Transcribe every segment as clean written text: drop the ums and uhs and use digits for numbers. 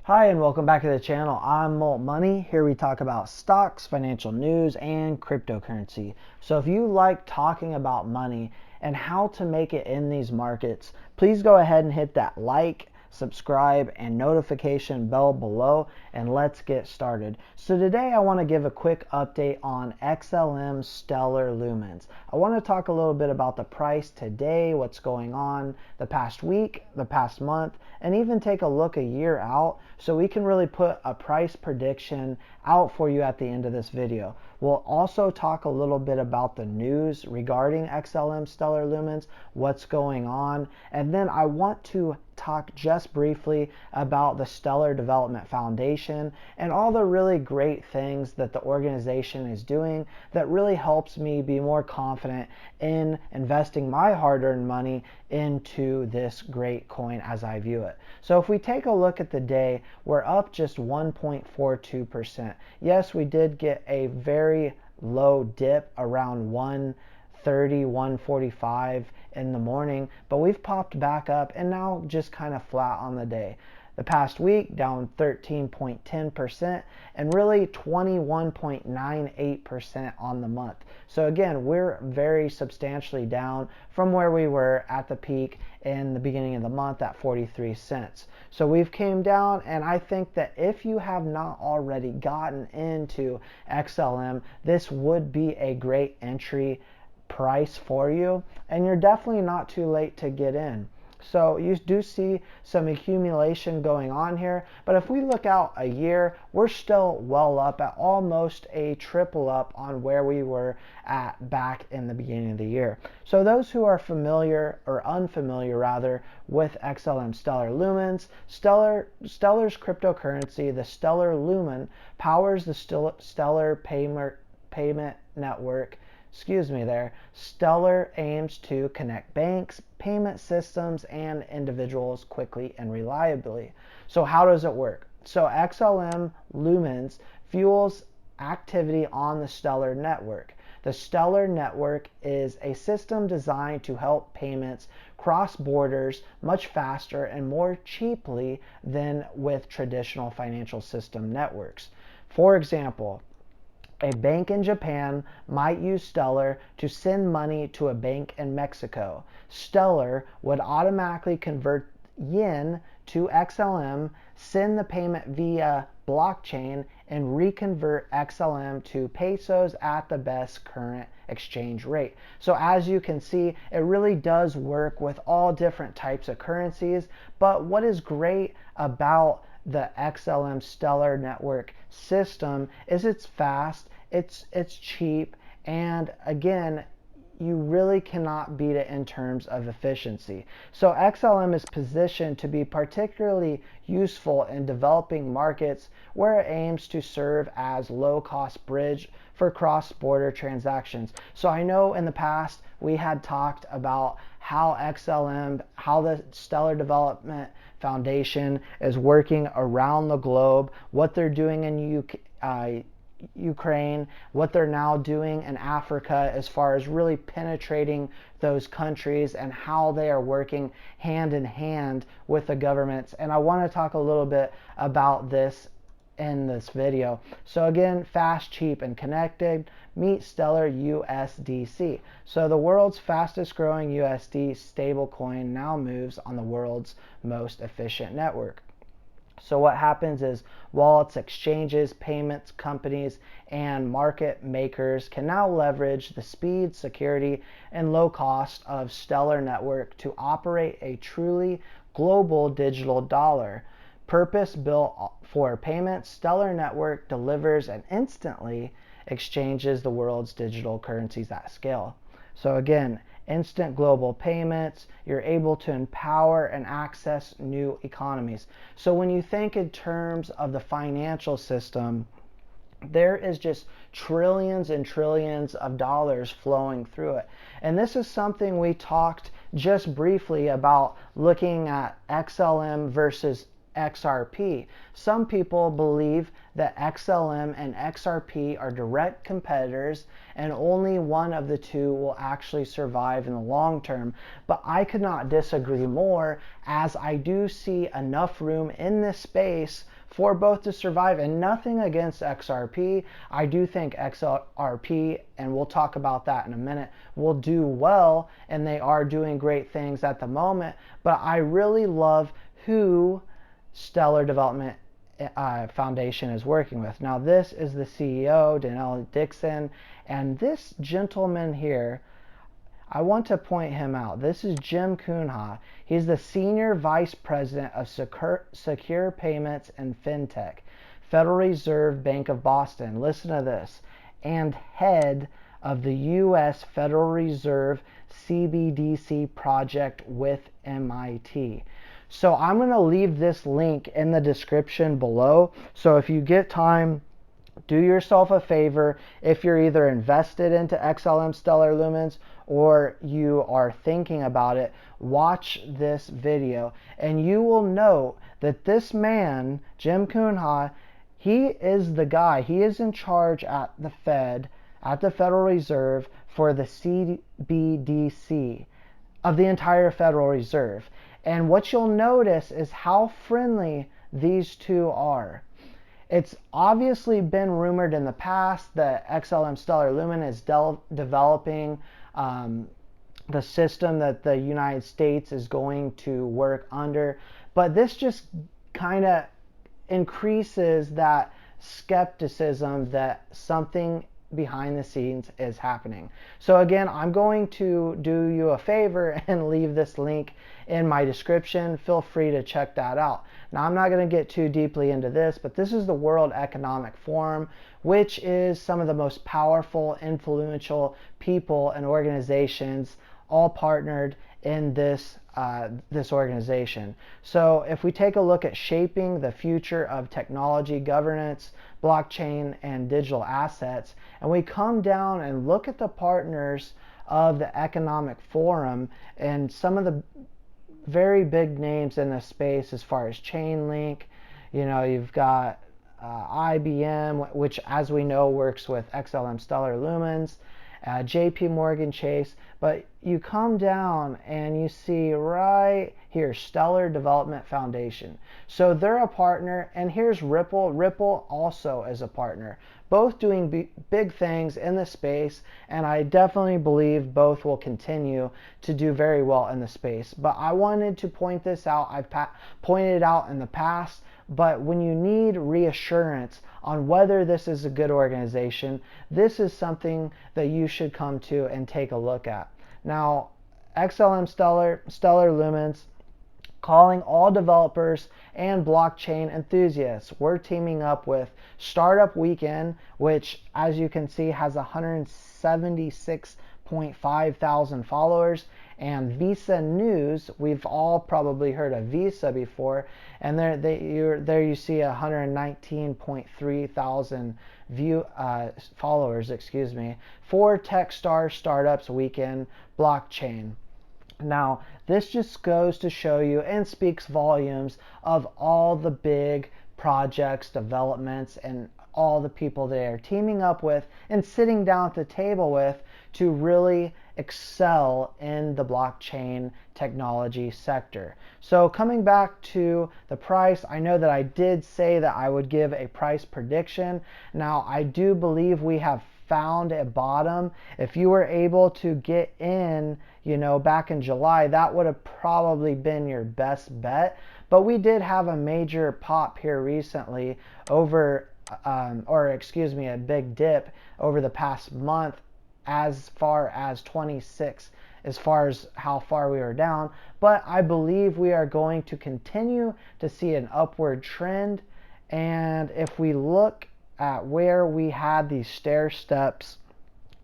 Hi and welcome back to the channel. I'm Molt Money. Here we talk about stocks, financial news, and cryptocurrency. So if you like talking about money and how to make it in these markets, please go ahead and hit that like, subscribe, and notification bell below, and let's get started. So today I want to give a quick update on XLM Stellar Lumens. I want to talk a little bit about the price today, what's going on the past week, the past month, and even take a look a year out so we can really put a price prediction out for you at the end of this video. We'll also talk a little bit about the news regarding XLM Stellar Lumens, what's going on, and then I want to talk just briefly about the Stellar Development Foundation and all the really great things that the organization is doing that really helps me be more confident in investing my hard-earned money into this great coin as I view it. So if we take a look at the day, we're up just 1.42%. Yes, we did get a very low dip around 130, 145 in the morning, but we've popped back up and now just kind of flat on the day. The past week down 13.10% and really 21.98% on the month. So again, we're very substantially down from where we were at the peak in the beginning of the month at 43 cents. So we've came down, and I think that if you have not already gotten into XLM, this would be a great entry price for you, and you're definitely not too late to get in. So you do see some accumulation going on here, but if we look out a year, we're still well up at almost a triple up on where we were at back in the beginning of the year. So those who are familiar or unfamiliar rather with XLM Stellar Lumens, Stellar's cryptocurrency, the Stellar Lumen, powers the Stellar payment network. Stellar aims to connect banks, payment systems, and individuals quickly and reliably. So how does it work? So XLM Lumens fuels activity on the Stellar network. The Stellar network is a system designed to help payments cross borders much faster and more cheaply than with traditional financial system networks. For example, a bank in Japan might use Stellar to send money to a bank in Mexico. Stellar would automatically convert yen to XLM, send the payment via blockchain, and reconvert XLM to pesos at the best current exchange rate. So as you can see, it really does work with all different types of currencies. But what is great about the XLM Stellar network system is it's fast, it's cheap, and again, you really cannot beat it in terms of efficiency. So XLM is positioned to be particularly useful in developing markets where it aims to serve as low-cost bridge for cross-border transactions. So I know in the past we had talked about how the Stellar Development Foundation is working around the globe, what they're doing in Ukraine, what they're now doing in Africa as far as really penetrating those countries and how they are working hand in hand with the governments. And I want to talk a little bit about this in this video. So again, fast, cheap, and connected. Meet Stellar USDC. So the world's fastest growing USD stablecoin now moves on the world's most efficient network. So what happens is wallets, exchanges, payments companies, and market makers can now leverage the speed, security, and low cost of Stellar network to operate a truly global digital dollar. Purpose-built for payments, Stellar network delivers and instantly exchanges the world's digital currencies at scale. So again, instant global payments, you're able to empower and access new economies. So when you think in terms of the financial system, there is just trillions and trillions of dollars flowing through it. And this is something we talked just briefly about looking at XLM versus XRP. Some people believe that XLM and XRP are direct competitors and only one of the two will actually survive in the long term. But I could not disagree more, as I do see enough room in this space for both to survive, and nothing against XRP. I do think XRP, and we'll talk about that in a minute, will do well, and they are doing great things at the moment. But I really love who Stellar Development Foundation is working with. Now, this is the CEO, Danelle Dixon, and this gentleman here, I want to point him out. This is Jim Cohen. He's the Senior Vice President of Secure Payments and FinTech, Federal Reserve Bank of Boston. Listen to this. And head of the U.S. Federal Reserve CBDC project with MIT. So I'm going to leave this link in the description below. So if you get time, do yourself a favor. If you're either invested into XLM Stellar Lumens or you are thinking about it, watch this video and you will know that this man, Jim Cohen, he is the guy. He is in charge at the Fed, at the Federal Reserve, for the CBDC of the entire Federal Reserve. And what you'll notice is how friendly these two are. It's obviously been rumored in the past that XLM Stellar Lumen is developing the system that the United States is going to work under, but this just kind of increases that skepticism that something behind the scenes is happening. So again, I'm going to do you a favor and leave this link in my description. Feel free to check that out. Now, I'm not going to get too deeply into this, but this is the World Economic Forum, which is some of the most powerful, influential people and organizations all partnered in this organization. So if we take a look at shaping the future of technology, governance, blockchain, and digital assets, and we come down and look at the partners of the Economic Forum and some of the very big names in this space as far as Chainlink, you've got IBM, which as we know works with XLM Stellar Lumens, JP Morgan Chase, but you come down and you see right here Stellar Development Foundation. So they're a partner, and here's Ripple. Ripple also is a partner, both doing big things in the space, and I definitely believe both will continue to do very well in the space. But I wanted to point this out. I've pointed it out in the past, but when you need reassurance on whether this is a good organization, this is something that you should come to and take a look at. Now, XLM Stellar Lumens, calling all developers and blockchain enthusiasts. We're teaming up with Startup Weekend, which as you can see has 176.5 thousand followers, and Visa News. We've all probably heard of Visa before, and there you see 119.3 thousand followers, for Techstar Startups Weekend Blockchain. Now, this just goes to show you and speaks volumes of all the big projects, developments, and all the people they are teaming up with and sitting down at the table with to really excel in the blockchain technology sector. So coming back to the price, I know that I did say that I would give a price prediction. Now, I do believe we have found a bottom. If you were able to get in, back in July, that would have probably been your best bet. But we did have a major pop here recently a big dip over the past month, as far as 26, as far as how far we were down. But I believe we are going to continue to see an upward trend. And if we look at where we had these stair steps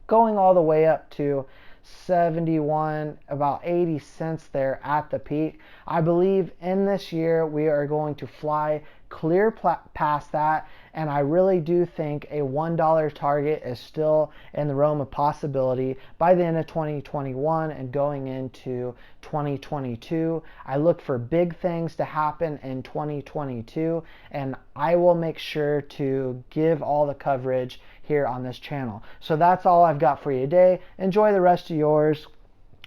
going all the way up to 71, about 80 cents there at the peak, I believe in this year we are going to fly clear past that, and I really do think a $1 target is still in the realm of possibility by the end of 2021 and going into 2022. I look for big things to happen in 2022, and I will make sure to give all the coverage here on this channel. So that's all I've got for you today. Enjoy the rest of yours.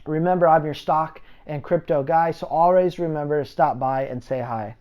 Remember, I'm your stock and crypto guy, so always remember to stop by and say hi.